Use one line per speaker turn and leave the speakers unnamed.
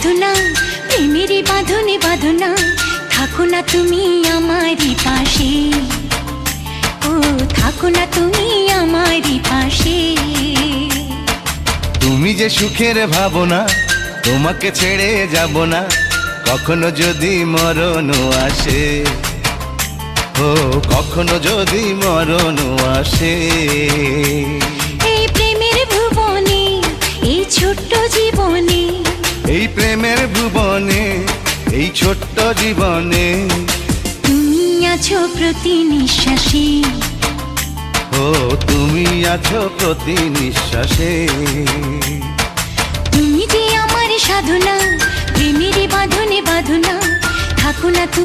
সাধনা, প্রেমেরই বাঁধনে বাঁধনা, থাকো না তুমি আমারই পাশে, ও থাকো না তুমি আমারই পাশে।
তুমি যে সুখের ভাবনা, তোমাকে ছেড়ে যাব না, কখনো যদি মরণ আসে, ও কখনো যদি মরণ আসে।
এই প্রেমের ভুবনে, এই ছোট্ট জীবনে,
এই প্রেমের ভুবনে, এই ছোট্ট জীবনে,
তুমি আছো প্রতি নিঃশ্বাসে,
ও তুমি আছো প্রতি নিঃশ্বাসে।
তুমি যে আমার সাধনা, প্রেমেরই বাঁধনে বাঁধনা, থাকো না তুমি।